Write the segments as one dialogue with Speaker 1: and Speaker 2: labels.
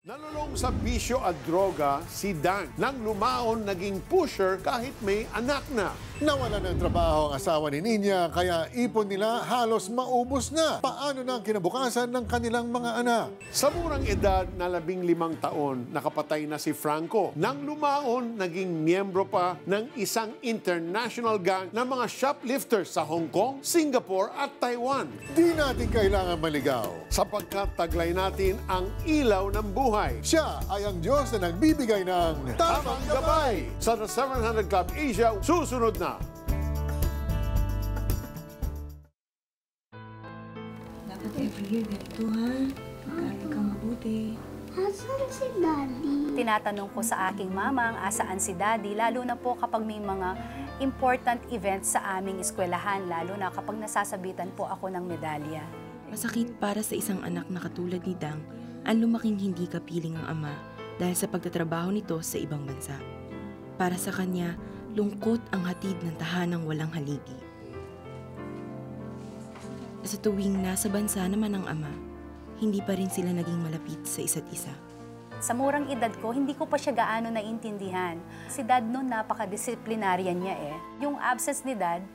Speaker 1: Nalulong sa bisyo at droga si Dan nang lumaon naging pusher kahit may anak na.
Speaker 2: Nawala ng trabaho ang asawa ni Ninya kaya ipon nila halos maubos na. Paano na ang kinabukasan ng kanilang mga anak?
Speaker 1: Sa murang edad na 15 taon, nakapatay na si Franco. Nang lumaon, naging miyembro pa ng isang international gang ng mga shoplifters sa Hong Kong, Singapore at Taiwan.
Speaker 2: Di natin kailangan maligaw.
Speaker 1: Sapagkat taglay natin ang ilaw ng buhay.
Speaker 2: Siya ay ang Diyos na nagbibigay ng
Speaker 1: Tamang Gabay! Sa The 700 Club Asia, susunod na.
Speaker 3: Dapat every year ganito, ha? Mag-aaral kang mabuti.
Speaker 4: Asan si Daddy?
Speaker 5: Tinatanong ko sa aking mamang asaan si Daddy, lalo na po kapag may mga important events sa aming eskwelahan, lalo na kapag nasasabitan po ako ng medalya.
Speaker 6: Masakit para sa isang anak na katulad ni Dang ang lumaking hindi kapiling ang ama dahil sa pagtatrabaho nito sa ibang bansa. Para sa kanya, lungkot ang hatid ng tahanang walang haligi. Sa tuwing nasa bansa naman ang ama, hindi pa rin sila naging malapit sa isa't isa.
Speaker 5: Sa murang edad ko, hindi ko pa siya gaano naintindihan. Si Dad noon, napaka-disciplinarian niya eh. Yung absence ni Dad,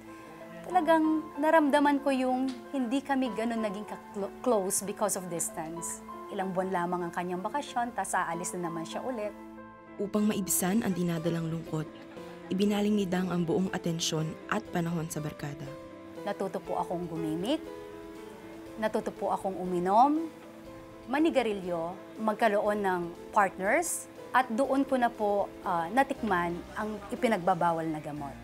Speaker 5: talagang naramdaman ko yung hindi kami ganun naging close because of distance. Ilang buwan lamang ang kanyang bakasyon, tas aalis na naman siya ulit.
Speaker 6: Upang maibsan ang dinadalang lungkot, ibinaling ni Dang ang buong atensyon at panahon sa barkada.
Speaker 5: Natuto po akong gumimik, natuto po akong uminom, manigarilyo, magkaroon ng partners, at doon ko na po natikman ang ipinagbabawal na gamot.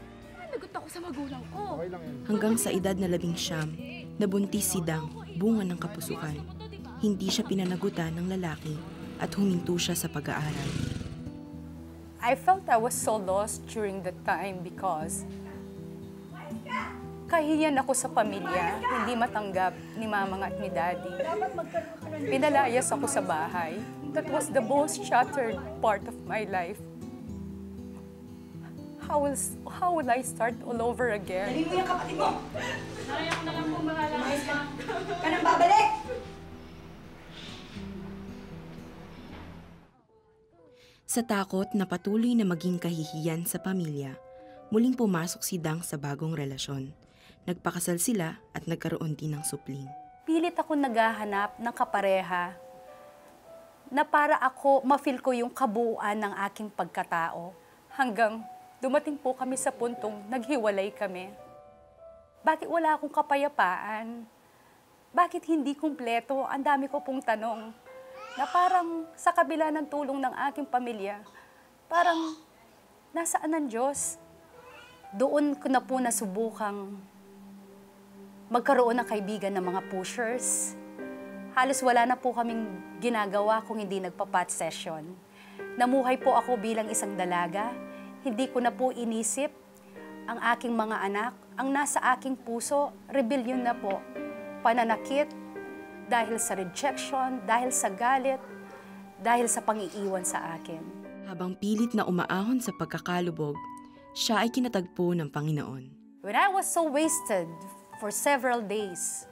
Speaker 4: Nagot ako sa magulang ko.
Speaker 6: Hanggang sa edad na 19, nabuntis si Dang, bunga ng kapusukan. Hindi siya pinanagutan ng lalaki at huminto siya sa pag-aaral.
Speaker 5: I felt I was so lost during that time because kahiyan ako sa pamilya, hindi matanggap ni Mama at ni Daddy. Pinalayas ako sa bahay. That was the most shattered part of my life. How will I start all over again?
Speaker 3: Dali mo yung kapatid mo! Narayan ko na lang kung bahala. Ka nang babalik!
Speaker 6: Sa takot na patuloy na maging kahihiyan sa pamilya, muling pumasok si Dang sa bagong relasyon. Nagpakasal sila at nagkaroon din ng supling.
Speaker 5: Pilit ako naghahanap ng kapareha na para ako ma-feel ko yung kabuuan ng aking pagkatao. Hanggang dumating po kami sa puntong naghiwalay kami. Bakit wala akong kapayapaan? Bakit hindi kumpleto? Ang dami ko pong tanong. Na parang sa kabila ng tulong ng aking pamilya, parang nasaan ang Diyos? Doon ko na po nasubukang magkaroon ng kaibigan ng mga pushers. Halos wala na po kaming ginagawa kung hindi nagpa-pot session. Namuhay po ako bilang isang dalaga. Hindi ko na po inisip ang aking mga anak. Ang nasa aking puso, rebellion na po. Pananakit, dahil sa rejection, dahil sa galit, dahil sa pang-iiwan sa akin.
Speaker 6: Habang pilit na umaahon sa pagkakalubog, siya ay kinatagpo ng Panginoon.
Speaker 5: When I was so wasted for several days,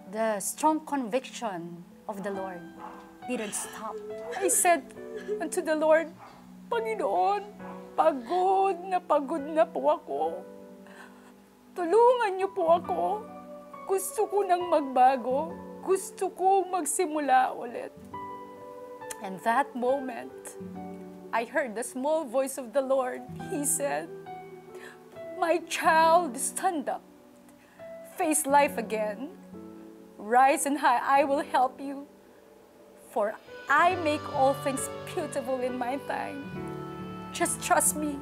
Speaker 5: the strong conviction of the Lord didn't stop. I said unto the Lord, Panginoon, pagod na po ako. Tulungan niyo po ako. Gusto ko nang magbago. Gusto ko magsimula ulit. And that moment, I heard the small voice of the Lord. He said, My child, stand up. Face life again. Rise and high, I will help you. For I make all things beautiful in my time. Just trust me.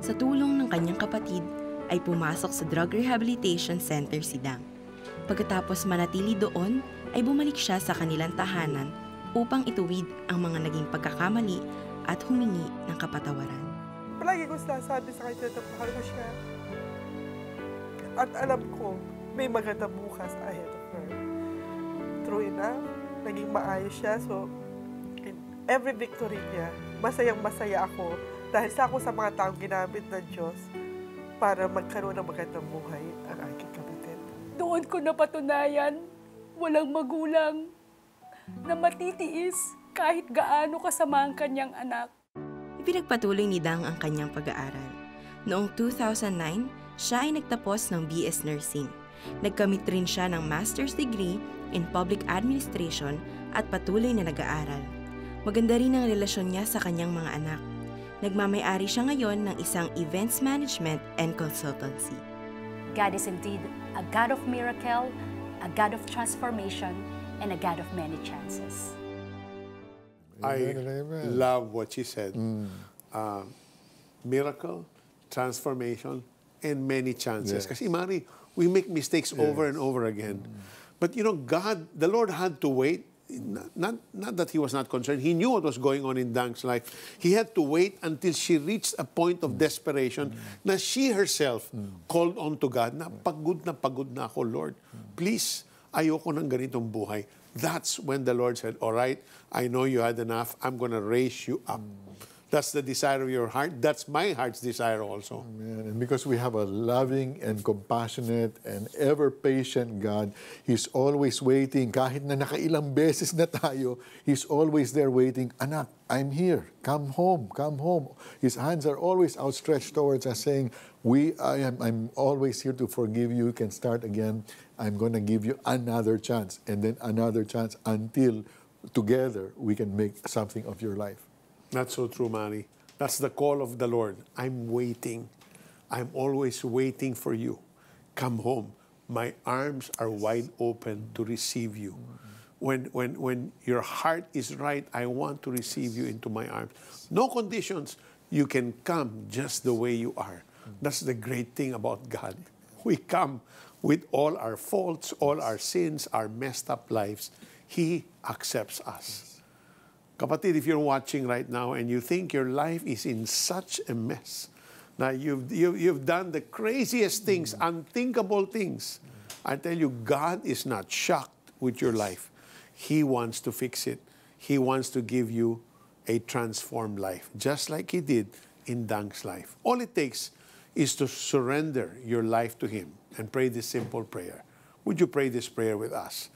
Speaker 6: Sa tulong ng kanyang kapatid, ay pumasok sa Drug Rehabilitation Center si Dang. Pagkatapos manatili doon, ay bumalik siya sa kanilang tahanan upang ituwid ang mga naging pagkakamali at humingi ng kapatawaran.
Speaker 7: Palagi ko sinasabi sa kanya na mahal ko siya. At alam ko, may magandang bukas ahead of her. True enough, naging maayos siya. So, in every victory niya, masayang-masaya ako dahil sa ako sa mga taong ginamit ng Diyos para magkaroon ng magandang buhay ang aking kapatid. Doon ko napatunayan, walang magulang na matitiis
Speaker 5: kahit gaano kasama ang kanyang anak.
Speaker 6: Ipinagpatuloy ni Dang ang kanyang pag-aaral. Noong 2009, siya ay nagtapos ng BS Nursing. Nagkamit rin siya ng master's degree in public administration at patuloy na nag-aaral. Maganda rin ang relasyon niya sa kanyang mga anak. Nagmamay-ari siya ngayon ng isang events management and consultancy.
Speaker 5: God is indeed a God of miracle, a God of transformation, and a God of many chances.
Speaker 1: I love what she said. Miracle, transformation, and many chances. Kasi Mari, we make mistakes over and over again. But you know, God, the Lord had to wait. Not that He was not concerned. He knew what was going on in Dang's life. He had to wait until she reached a point of desperation na she herself called on to God na pagod na ako, Lord. Please, ayoko ng ganitong buhay. That's when the Lord said, all right, I know you had enough. I'm going to raise you up. That's the desire of your heart. That's my heart's desire also.
Speaker 2: Amen. And because we have a loving and compassionate and ever-patient God, He's always waiting. Kahit na nakailang beses na tayo, He's always there waiting. Anak, I'm here. Come home. Come home. His hands are always outstretched towards us saying, I'm always here to forgive you. You can start again. I'm going to give you another chance and then another chance until together we can make something of your life.
Speaker 1: That's so true, Manny. That's the call of the Lord. I'm waiting. I'm always waiting for you. Come home. My arms are wide open to receive you. When your heart is right, I want to receive you into my arms. No conditions. You can come just the way you are. That's the great thing about God. We come with all our faults, all our sins, our messed up lives. He accepts us. Kapatid, if you're watching right now and you think your life is in such a mess, now you've done the craziest things, unthinkable things, I tell you, God is not shocked with your life. He wants to fix it. He wants to give you a transformed life, just like He did in Dang's life. All it takes is to surrender your life to Him and pray this simple prayer. Would you pray this prayer with us?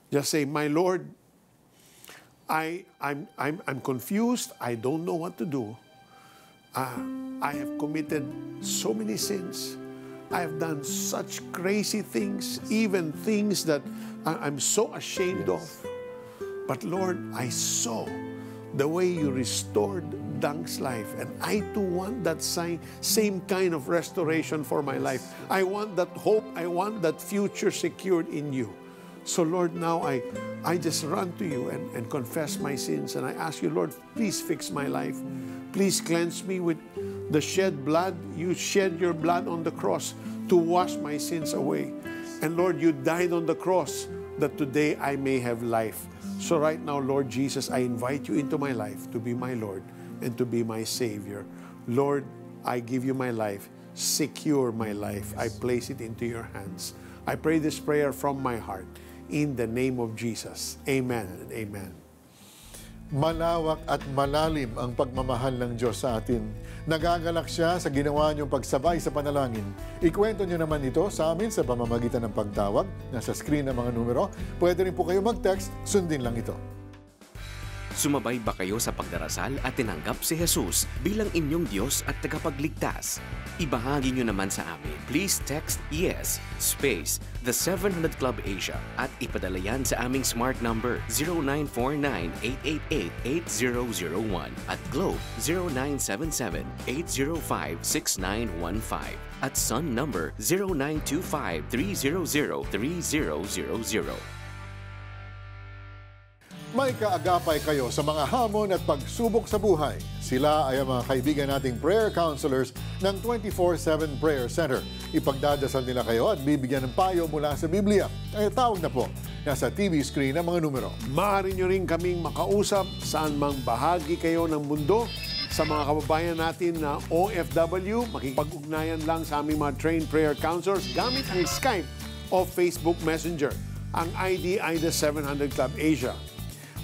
Speaker 1: Just say, my Lord, I'm confused. I don't know what to do. I have committed so many sins. I have done such crazy things, even things that I'm so ashamed of. But Lord, I saw the way you restored Dang's life, and I too want that same kind of restoration for my life. I want that hope. I want that future secured in you. So Lord, now I just run to you and confess my sins, and I ask you, Lord, please fix my life. Please cleanse me with the shed blood. You shed your blood on the cross to wash my sins away. And Lord, you died on the cross that today I may have life. So right now, Lord Jesus, I invite you into my life to be my Lord and to be my Savior. Lord, I give you my life. Secure my life. I place it into your hands. I pray this prayer from my heart. In the name of Jesus. Amen and amen.
Speaker 2: Malawak at malalim ang pagmamahal ng Diyos sa atin. Nagagalak siya sa ginawa niyong pagsabay sa panalangin. Ikwento niyo naman ito sa amin sa pamamagitan ng pagtawag. Nasa screen ang mga numero. Pwede rin po kayo mag-text. Sundin lang ito.
Speaker 8: Sumabay ba kayo sa pagdarasal at tinanggap si Jesus bilang inyong Diyos at tagapagligtas? Ibahagi nyo naman sa amin. Please text YES space The 700 Club Asia at ipadala yan sa aming smart number 0949-888-8001 at Globe 0977-805-6915 at Sun number 0925-300-3000.
Speaker 2: May kaagapay kayo sa mga hamon at pagsubok sa buhay. Sila ay ang mga kaibigan nating prayer counselors ng 24/7 Prayer Center. Ipagdadasal nila kayo at bibigyan ng payo mula sa Biblia. Kaya tawag na po. Nasa TV screen ang mga numero.
Speaker 1: Maaari nyo rin kaming makausap saan mang bahagi kayo ng mundo. Sa mga kababayan natin na OFW, makikipag-ugnayan lang sa aming mga trained prayer counselors gamit ang Skype o Facebook Messenger. Ang ID ay The 700 Club Asia.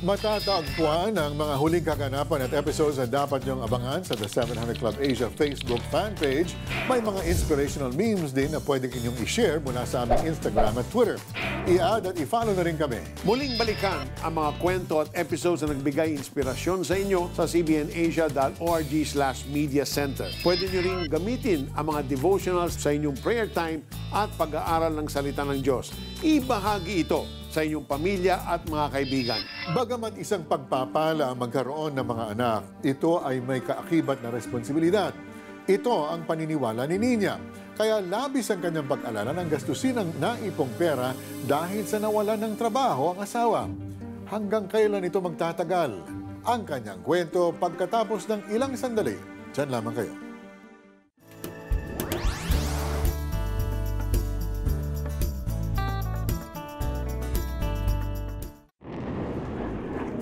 Speaker 2: Matatagpuan ang mga huling kaganapan at episodes na dapat niyong abangan sa The 700 Club Asia Facebook fan page. May mga inspirational memes din na pwedeng inyong i-share mula sa aming Instagram at Twitter. I-add at i-follow na rin kami.
Speaker 1: Muling balikan ang mga kwento at episodes na nagbigay inspirasyon sa inyo sa cbnasia.org/media center. Pwede nyo rin gamitin ang mga devotionals sa inyong prayer time at pag-aaral ng salita ng Diyos. Ibahagi ito sa inyong pamilya at mga kaibigan.
Speaker 2: Bagamat isang pagpapala ang magkaroon ng mga anak, ito ay may kaakibat na responsibilidad. Ito ang paniniwala ni Nina. Kaya labis ang kanyang pag-alala ng gastusin ng naipong pera dahil sa nawalan ng trabaho ang asawa. Hanggang kailan ito magtatagal? Ang kanyang kwento pagkatapos ng ilang sandali. Diyan lamang kayo.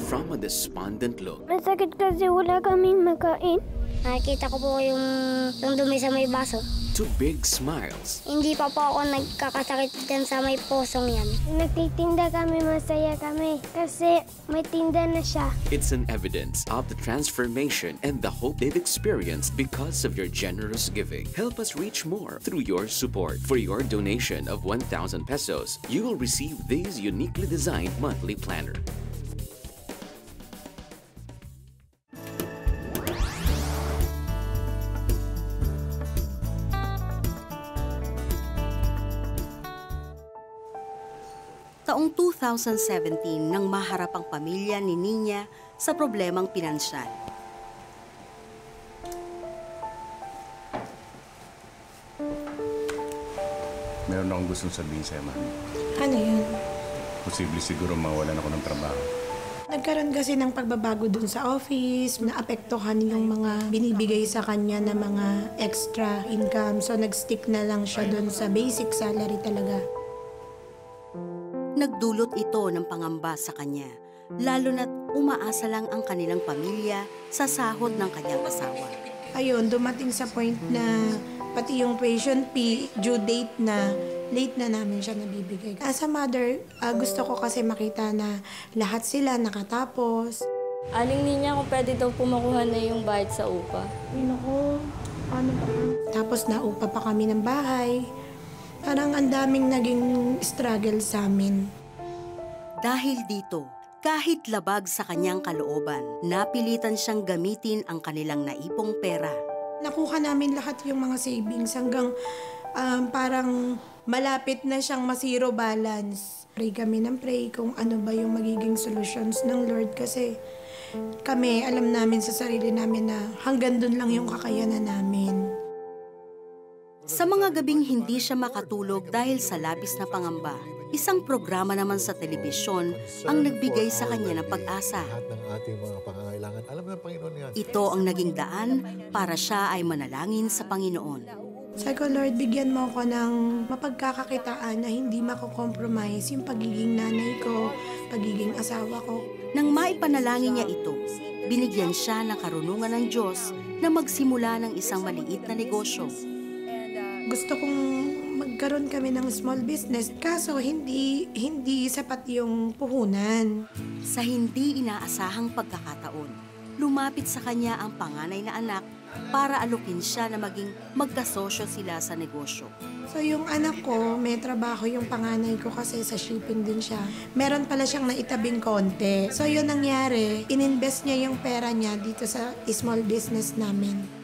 Speaker 8: From a despondent look
Speaker 4: Masakit kasi wala kaming makain. Nakikita ko po yung dumi sa may baso.
Speaker 8: to big smiles,
Speaker 4: Hindi pa po ako nagkakasakit dyan sa may pusong yan. Nagtitinda kami, masaya kami. Kasi may tinda na siya.
Speaker 8: it's an evidence of the transformation and the hope they've experienced because of your generous giving. Help us reach more through your support. For your donation of 1,000 pesos, you will receive this uniquely designed monthly planner.
Speaker 9: Taong 2017 nang maharap ang pamilya ni Nina sa problemang pinansyal.
Speaker 10: Meron akong gustong sabihin sa'yo, Mami.
Speaker 11: Ano yun?
Speaker 10: Posible siguro mawalan ako ng trabaho.
Speaker 11: Nagkaroon kasi ng pagbabago dun sa office, naapektuhan yung mga binibigay sa kanya na mga extra income. So nag-stick na lang siya dun sa basic salary talaga.
Speaker 9: Nagdulot ito ng pangamba sa kanya, lalo na't umaasa lang ang kanilang pamilya sa sahod ng kanyang asawa.
Speaker 11: Ayun, dumating sa point na pati yung tuition fee, due date na, late na namin siya nabibigay. As a mother, gusto ko kasi makita na lahat sila nakatapos.
Speaker 3: Aling Nina, kung pwede daw po makuha na yung bayad sa upa.
Speaker 11: Ano ba? Tapos naupa pa kami ng bahay. Parang ang daming naging struggle sa amin.
Speaker 9: Dahil dito, kahit labag sa kanyang kalooban, napilitan siyang gamitin ang kanilang naipong pera.
Speaker 11: Nakuha namin lahat yung mga savings hanggang parang malapit na siyang ma-zero balance. Pray kami ng pray kung ano ba yung magiging solutions ng Lord kasi kami, alam namin sa sarili namin na hanggang dun lang yung kakayanan namin.
Speaker 9: Sa mga gabing hindi siya makatulog dahil sa labis na pangamba, isang programa naman sa telebisyon ang nagbigay sa kanya ng pag-asa.
Speaker 2: Lahat ng ating mga pangangailangan, alam ng Panginoon yan.
Speaker 9: Ito ang naging daan para siya ay manalangin sa Panginoon.
Speaker 11: Sabi ko, Lord, bigyan mo ako ng mapagkakakitaan na hindi mako-compromise yung pagiging nanay ko, pagiging asawa ko.
Speaker 9: Nang maipanalangin niya ito, binigyan siya ng karunungan ng Diyos na magsimula ng isang maliit na negosyo.
Speaker 11: Gusto kong magkaroon kami ng small business, kaso hindi sapat yung puhunan.
Speaker 9: Sa hindi inaasahang pagkakataon, lumapit sa kanya ang panganay na anak para alukin siya na maging magkasosyo sila sa negosyo.
Speaker 11: So yung anak ko, may trabaho yung panganay ko kasi sa shipping din siya. Meron pala siyang naitabing konti. So yun nangyari, ininvest niya yung pera niya dito sa small business namin.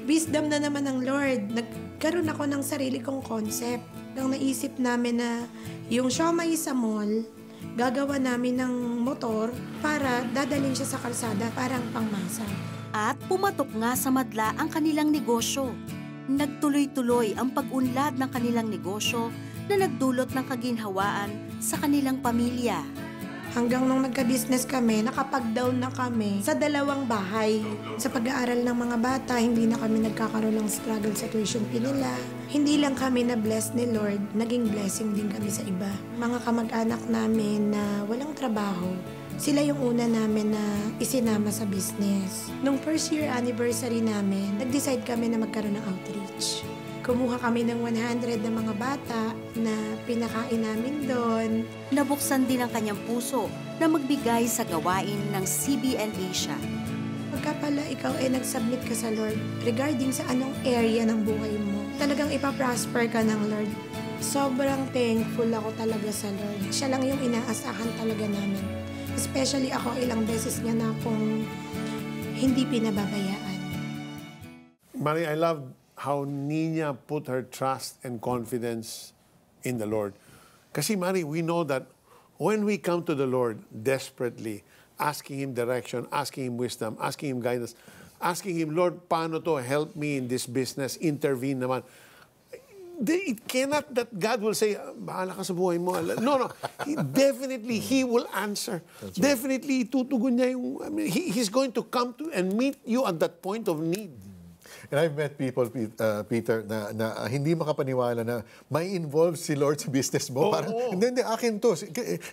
Speaker 11: Wisdom na naman ng Lord. Nagkaroon ako ng sarili kong concept. Nang naisip namin na yung siomai sa mall, gagawa namin ng motor para dadalhin siya sa kalsada parang pangmasa.
Speaker 9: At pumatok nga sa madla ang kanilang negosyo. Nagtuloy-tuloy ang pag-unlad ng kanilang negosyo na nagdulot ng kaginhawaan sa kanilang pamilya.
Speaker 11: Hanggang nung nagka-business kami, nakapag-down na kami sa 2 bahay. Sa pag-aaral ng mga bata, hindi na kami nagkakaroon ng struggle sa tuition fee nila. Hindi lang kami na-bless ni Lord, naging blessing din kami sa iba. Mga kamag-anak namin na walang trabaho, sila yung una namin na isinama sa business. Nung first year anniversary namin, nag-decide kami na magkaroon ng outreach. Kumuha kami ng 100 na mga bata na pinakain namin doon.
Speaker 9: Nabuksan din ang kanyang puso na magbigay sa gawain ng CBN Asia.
Speaker 11: Pagka pala ikaw ay nag-submit ka sa Lord regarding sa anong area ng buhay mo, talagang ipaprosper ka ng Lord. Sobrang thankful ako talaga sa Lord. Siya lang yung inaasahan talaga namin. Especially ako, ilang beses niya na akong hindi pinababayaan.
Speaker 1: Mari, I love how Nina put her trust and confidence in the Lord. Kasi Mari, we know that when we come to the Lord desperately, asking Him direction, asking Him wisdom, asking Him guidance, asking Him, Lord, paano to? Help me in this business, intervene naman. It cannot that God will say, bahala ka sa buhay mo. No. Definitely, He will answer. Right. Definitely, itutugon niya yung, He's going to come to and meet you at that point of need.
Speaker 2: And I've met people, Peter, na hindi makapaniwala na may involved si Lord sa business mo. Parang, hindi, akin to.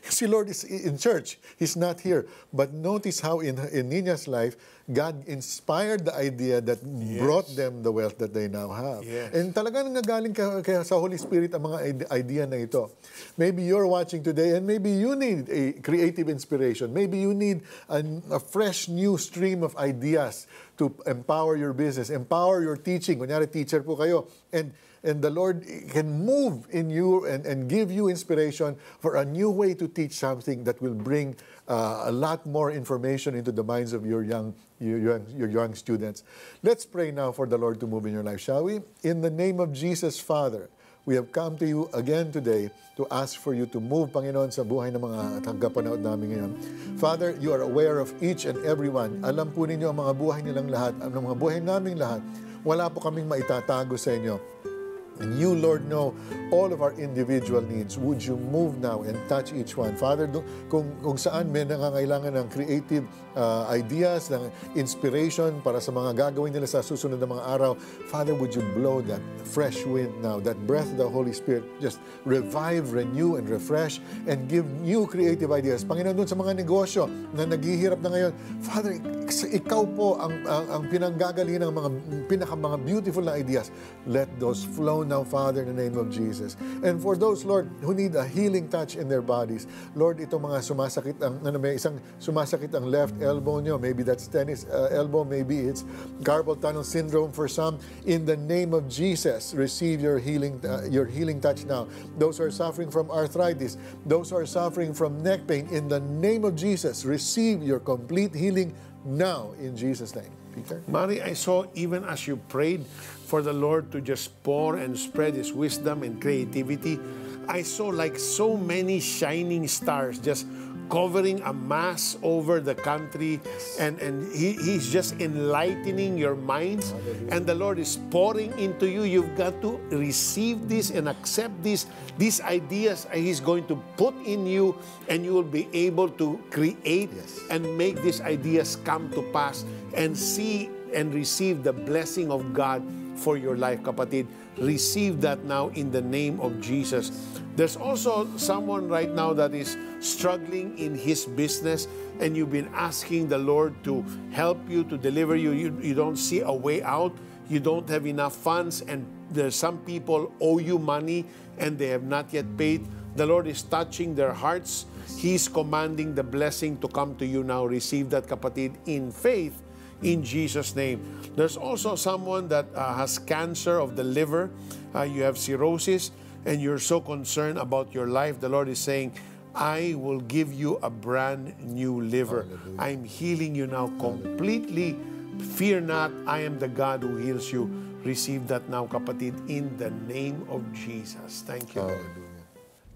Speaker 2: Si Lord is in church. He's not here. But notice how in Nina's life, God inspired the idea that brought them the wealth that they now have.
Speaker 1: Yes.
Speaker 2: And talagang nagaling kaya sa Holy Spirit ang mga idea na ito. Maybe you're watching today and maybe you need a creative inspiration. Maybe you need a fresh new stream of ideas to empower your business, empower your teaching. Kunyari, teacher po kayo. And the Lord can move in you and give you inspiration for a new way to teach something that will bring a lot more information into the minds of your young students. Let's pray now for the Lord to move in your life, shall we? In the name of Jesus, Father, we have come to you again today to ask for you to move, Panginoon, sa buhay ng mga tagapanood namin ngayon. Father, you are aware of each and every one. Alam po ninyo ang mga buhay nilang lahat, ang mga buhay naming lahat. Wala po kaming maitatago sa inyo. And you, Lord, know all of our individual needs. Would you move now and touch each one? Father, kung saan may nangangailangan ng creative ideas, ng inspiration para sa mga gagawin nila sa susunod na mga araw, Father, would you blow that fresh wind now, that breath of the Holy Spirit, just revive, renew, and refresh, and give new creative ideas. Panginoon, doon sa mga negosyo na naghihirap na ngayon, Father, ikaw po ang pinanggagalingan ng mga beautiful na ideas. Let those flow now, Father, in the name of Jesus. And for those, Lord, who need a healing touch in their bodies, Lord, itong mga sumasakit, may isang sumasakit ang left elbow nyo, maybe that's tennis elbow, maybe it's carpal tunnel syndrome for some, in the name of Jesus, receive your healing touch now. Those who are suffering from arthritis, those who are suffering from neck pain, in the name of Jesus, receive your complete healing now, in Jesus' name. Peter?
Speaker 1: Mari, I saw even as you prayed for the Lord to just pour and spread His wisdom and creativity, I saw like so many shining stars just covering a mass over the country, and He's just enlightening your minds, and the Lord is pouring into you. You've got to receive this and accept these ideas He's going to put in you, and you will be able to create and make these ideas come to pass and see and receive the blessing of God for your life, kapatid. Receive that now in the name of Jesus. There's also someone right now that is struggling in his business, and you've been asking the Lord to help you, to deliver you. You don't see a way out. You don't have enough funds, and there's some people owe you money and they have not yet paid. The Lord is touching their hearts. He's commanding the blessing to come to you now. Receive that, kapatid, in faith, in Jesus' name. There's also someone that has cancer of the liver. You have cirrhosis, and you're so concerned about your life. The Lord is saying, I will give you a brand new liver. Hallelujah. I'm healing you now completely. Fear not, I am the God who heals you. Receive that now, kapatid, in the name of Jesus. Thank you, Lord.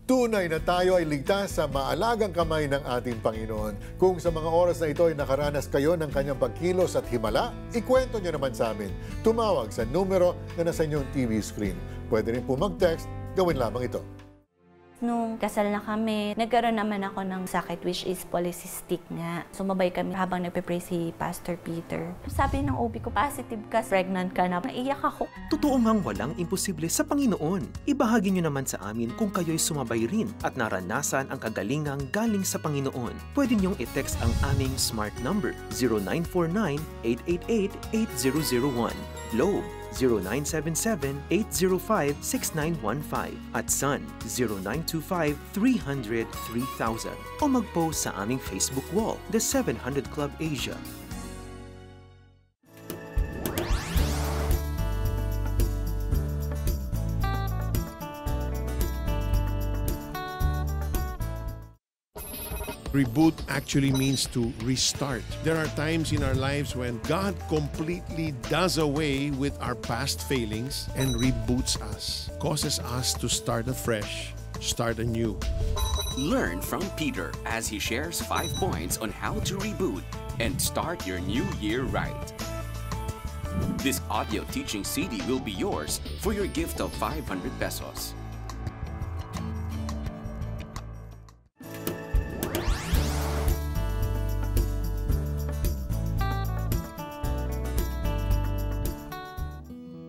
Speaker 2: Tunay na tayo ay ligtas sa maalagang kamay ng ating Panginoon. Kung sa mga oras na ito ay nakaranas kayo ng kanyang pagkilos at himala, ikwento nyo naman sa amin. Tumawag sa numero na nasa inyong TV screen. Pwede rin po mag-text, gawin lamang ito.
Speaker 12: Nung kasal na kami, nagkaroon naman ako ng sakit which is polycystic nga. Sumabay kami habang nagpe-pray si Pastor Peter. Sabi ng OB ko, positive ka, pregnant ka na. Naiyak ako.
Speaker 8: Totoo ngang walang imposible sa Panginoon. Ibahagi niyo naman sa amin kung kayo'y sumabay rin at naranasan ang kagalingang galing sa Panginoon. Pwede niyong i-text ang aming smart number 0949-888-8001. Globe
Speaker 13: 0977-805-6915 at Sun 0925-300-3000 o mag-post sa aming Facebook wall, The 700 Club Asia.
Speaker 1: Reboot actually means to restart. There are times in our lives when God completely does away with our past failings and reboots us, causes us to start afresh, start anew.
Speaker 8: Learn from Peter as he shares 5 points on how to reboot and start your new year right. This audio teaching CD will be yours for your gift of 500 pesos.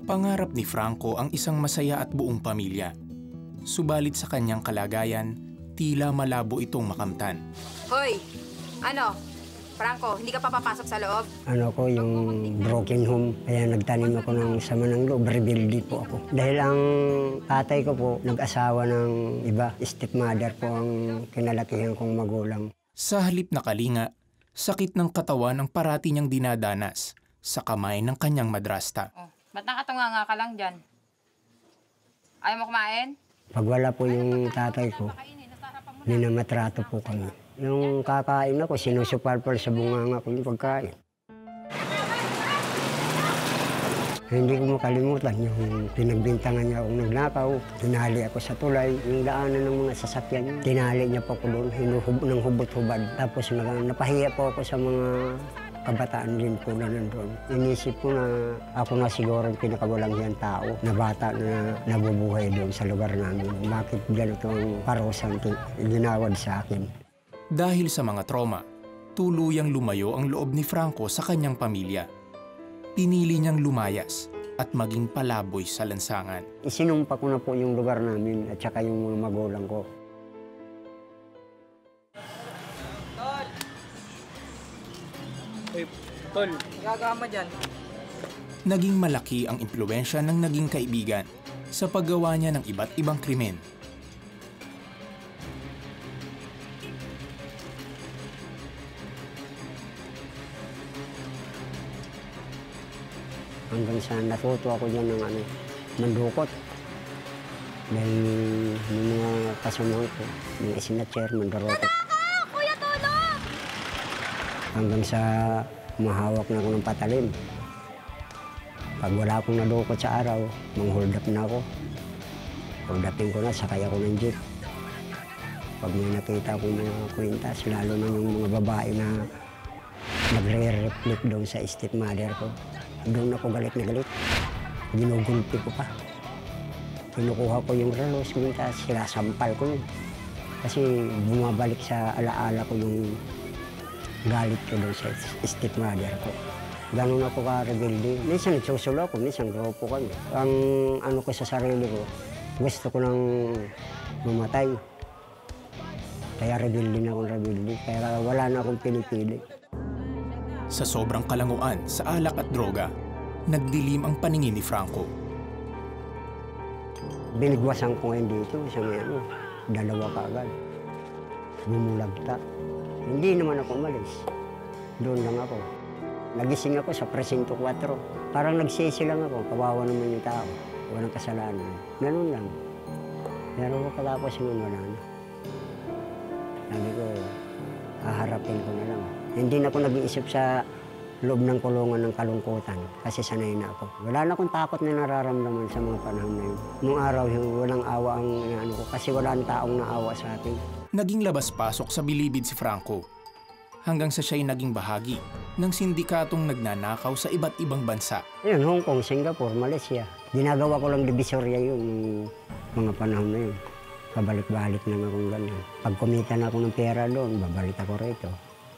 Speaker 14: Pangarap ni Franco ang isang masaya at buong pamilya. Subalit sa kanyang kalagayan, tila malabo itong makamtan.
Speaker 15: Hoy! Ano? Franco, hindi ka pa papasok sa loob?
Speaker 16: Ano ko, yung broken home. Kaya nagtanim ako ng sama ng loob. Rebuildi po ako. Dahil ang tatay ko po, nag-asawa ng iba. Stepmother po ang kinalakihan kong magulang.
Speaker 14: Sa halip na kalinga, sakit ng katawan ang parati niyang dinadanas sa kamay ng kanyang madrasta.
Speaker 15: Ba't nakatunganga ka lang dyan? Ayaw mo kumain?
Speaker 16: Pag wala po yung tatay ko, minamatrato po kami. Yung kakain ako, sinusupalpal sa bunganga ko yung pagkain. Hindi ko makalimutan yung pinagbintangan niya akong nagnakaw. Tinali ako sa tulay, yung daanan ng mga sasakyan niya. Tinali niya po ako doon, ng hubot-hubad. Tapos napahiya po ako sa mga kabataan din po na nandun. Inisip ko na ako na siguro ang pinakawalanghiyang tao na bata na nabubuhay doon sa lugar namin. Bakit ganito ang parosang ginawad sa akin?
Speaker 14: Dahil sa mga trauma, tuluyang lumayo ang loob ni Franco sa kanyang pamilya. Pinili niyang lumayas at maging palaboy sa lansangan.
Speaker 16: Isinumpa ko na po yung lugar namin at saka yung mga magulang ko.
Speaker 17: Tol, gagama dyan.
Speaker 14: Naging malaki ang impluwensya ng naging kaibigan sa paggawa niya ng iba't ibang krimen.
Speaker 16: Hanggang sa natuto ako dyan ng mandukot. Dahil yung mga kasamahan ko, yung isinatcher, mandurokot.
Speaker 15: Kuya, tulong!
Speaker 16: Hanggang sa mahawak na ako ng patalim. Pag wala akong nadukot sa araw, mang-hold up na ako. Hold upin ko na, sakay ako ng jeep. Pag may nakita akong mga kwintas, lalo na yung mga babae na nagre-reflect doon sa stepmother ko, doon ako galit na galit. Ginugulpi ko pa. Kinukuha ko yung relos, mintas, sinasampal ko yun. Kasi bumabalik sa alaala ko yung galit ko doon sa stepmother ko. Ganun ako ka-rebelde. Minsan nagsusulo ako, minsan grupo kami. Ang ano ko sa sarili ko, gusto ko nang mamatay. Kaya rebelde na akong rebelde. Kaya wala na akong pinipili.
Speaker 14: Sa sobrang kalanguan sa alak at droga, nagdilim ang paningin ni Franco.
Speaker 16: Binigwasan ko ngayon dito sa may dalawa kaagad. Bumulagta. Hindi naman ako umalis. Doon lang ako. Nagising ako sa Presinto 4. Parang nagsisi lang ako. Kawawa naman yung tao. Walang kasalanan. Ganun lang. Pero pagkatapos yun, wala na. Sabi ko, haharapin ko na lang. Hindi na ako nag-iisip sa loob ng kulungan ng kalungkutan kasi sanay na ako. Wala na akong takot na nararamdaman sa mga panahon na yun. Noong araw, walang awa ang inaano ko kasi wala ang taong naawa sa atin.
Speaker 14: Naging labas-pasok sa bilibid si Franco hanggang sa siya'y naging bahagi ng sindikatong nagnanakaw sa iba't ibang bansa.
Speaker 16: Ayun, Hong Kong, Singapore, Malaysia. Ginagawa ko lang divisorya yun mga panahon na yun. Pabalik-balik lang akong ganyan. Pag kumita na ako ng pera doon, babalik ako rito.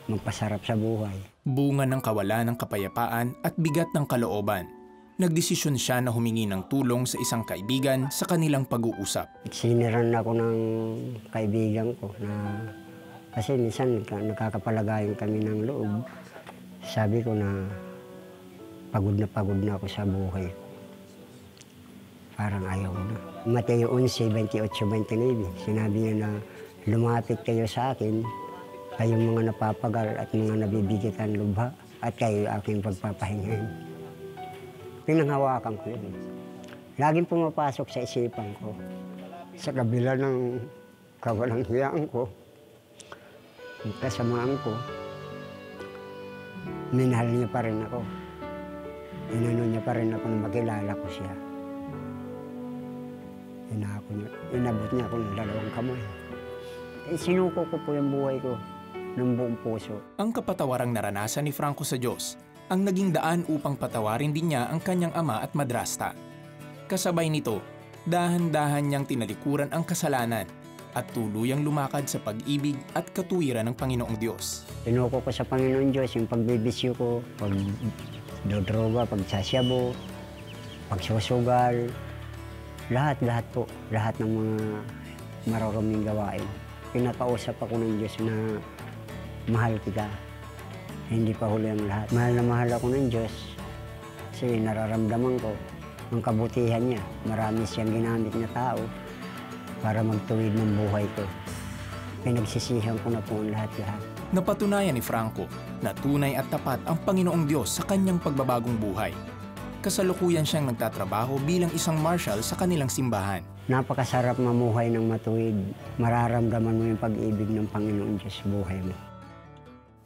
Speaker 16: Magpasarap sa buhay.
Speaker 14: Bunga ng kawalan ng kapayapaan at bigat ng kalooban, nagdesisyon siya na humingi ng tulong sa isang kaibigan sa kanilang pag-uusap.
Speaker 16: Siniran ako ng kaibigan ko na kasi minsan nakakapalagayan kami ng loob. Sabi ko na pagod na ako sa buhay. Parang ayaw ko na. Mateo 11:28-29, sinabi niya na lumapit kayo sa akin, kayong mga napapagal at mga nabibigitan lubha, at kayo aking pagpapahingahin. Pinanghawakan ko yun. Laging pumapasok sa isipan ko. Sa kabila ng kawalang hiyaan ko, kasamaan ko, minahal niya pa rin ako. Inano niya pa rin ako na makilala ko siya. Inabot niya ako ng 2 kamay. Sinuko ko po yung buhay ko ng buong puso.
Speaker 14: Ang kapatawarang naranasan ni Franco sa Diyos ang naging daan upang patawarin din niya ang kanyang ama at madrasta. Kasabay nito, dahan-dahan niyang tinalikuran ang kasalanan at tuluyang lumakad sa pag-ibig at katuwiran ng Panginoong Diyos.
Speaker 16: Sinuko ko sa Panginoong Diyos yung pagbibisyo ko, pagdodroga, pagsasyabo, pagsusugal, lahat po, lahat ng mga mararaming gawain. Pinakausap ako ng Diyos na mahal kita. Hindi pa huli ang lahat. Mahal na mahal ako ng Diyos kasi nararamdaman ko ang kabutihan niya. Marami siyang ginamit na tao para magtuwid ng buhay ko. Pinagsisihan ko na po ang lahat-lahat.
Speaker 14: Napatunayan ni Franco na tunay at tapat ang Panginoong Diyos sa kanyang pagbabagong buhay. Kasalukuyan siyang nagtatrabaho bilang isang marshal sa kanilang simbahan.
Speaker 16: Napakasarap mamuhay ng matuwid. Mararamdaman mo yung pag-ibig ng Panginoong Diyos sa buhay mo.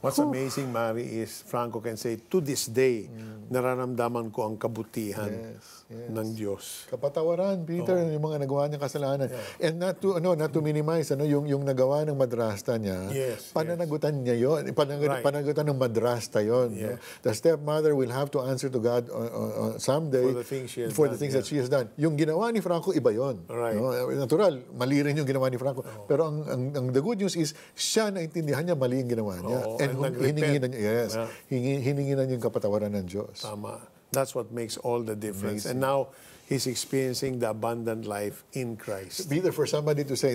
Speaker 1: What's amazing, Mari, is Franco can say, to this day, nararamdaman ko ang kabutihan ng Diyos.
Speaker 2: Kapatawaran, Peter, yung mga nagawa niyang kasalanan. And not to minimize yung nagawa ng madrasta niya. Pananagutan niya yon, pananagutan ng madrasta yon. The stepmother will have to answer to God someday for the things that she has done. Yung ginawa ni Franco, iba yon. Natural, mali rin yung ginawa ni Franco. Pero ang the good news is, siya naintindihan niya mali yung ginawa niya. Hiningi na niya yung kapatawaran ng Diyos.
Speaker 1: Tama. That's what makes all the difference. And now, he's experiencing the abundant life in Christ.
Speaker 2: Peter, for somebody to say,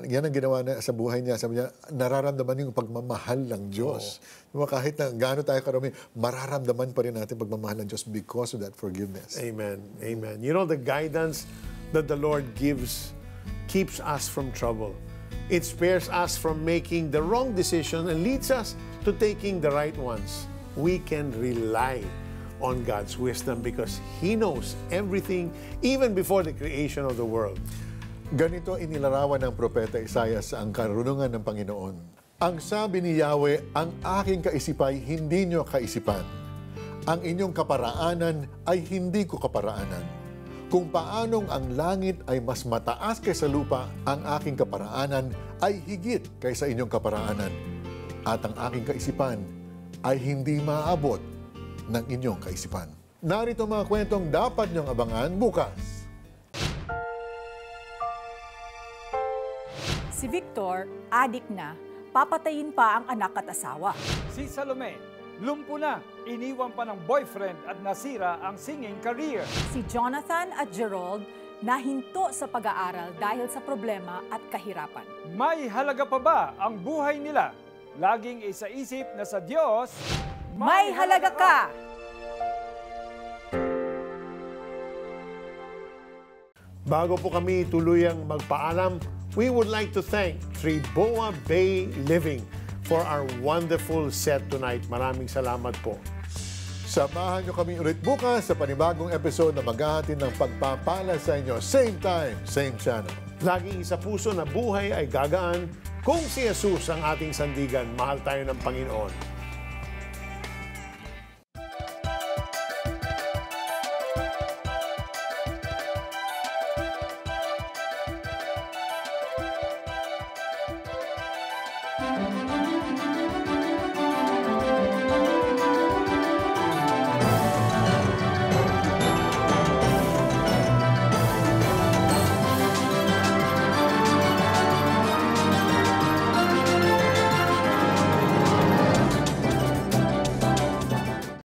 Speaker 2: yan ang ginawa na sa buhay niya, sabi niya, nararamdaman yung pagmamahal ng Diyos. Kahit na gaano tayo karami, mararamdaman pa rin natin pagmamahal ng Diyos because of that forgiveness.
Speaker 1: Amen. Amen. You know, the guidance that the Lord gives keeps us from trouble. It spares us from making the wrong decision and leads us to taking the right ones. We can rely on God's wisdom because He knows everything even before the creation of the world.
Speaker 2: Ganito inilarawan ng propeta Isaias ang karunungan ng Panginoon. Ang sabi ni Yahweh, ang aking kaisipay hindi nyo kaisipan. Ang inyong kaparaanan ay hindi ko kaparaanan. Kung paanong ang langit ay mas mataas kaysa lupa, ang aking kaparaanan ay higit kaysa inyong kaparaanan. At ang aking kaisipan ay hindi maaabot ng inyong kaisipan. Narito mga kwentong dapat niyong abangan bukas.
Speaker 18: Si Victor, adik na, papatayin pa ang anak at asawa.
Speaker 19: Si Salome, lumpo na, iniwan pa ng boyfriend at nasira ang singing career.
Speaker 18: Si Jonathan at Gerald, nahinto sa pag-aaral dahil sa problema at kahirapan.
Speaker 19: May halaga pa ba ang buhay nila? Laging isaisip na sa Diyos,
Speaker 18: may halaga ka!
Speaker 1: Bago po kami tuluyang magpaalam, we would like to thank Triboa Bay Living for our wonderful set tonight. Maraming salamat po.
Speaker 2: Samahan niyo kami ulit bukas sa panibagong episode na maghahatid ng pagpapala sa inyo. Same time, same channel.
Speaker 1: Laging isa puso na buhay ay gagaan. Kung si Jesus ang ating sandigan, mahal tayo ng Panginoon.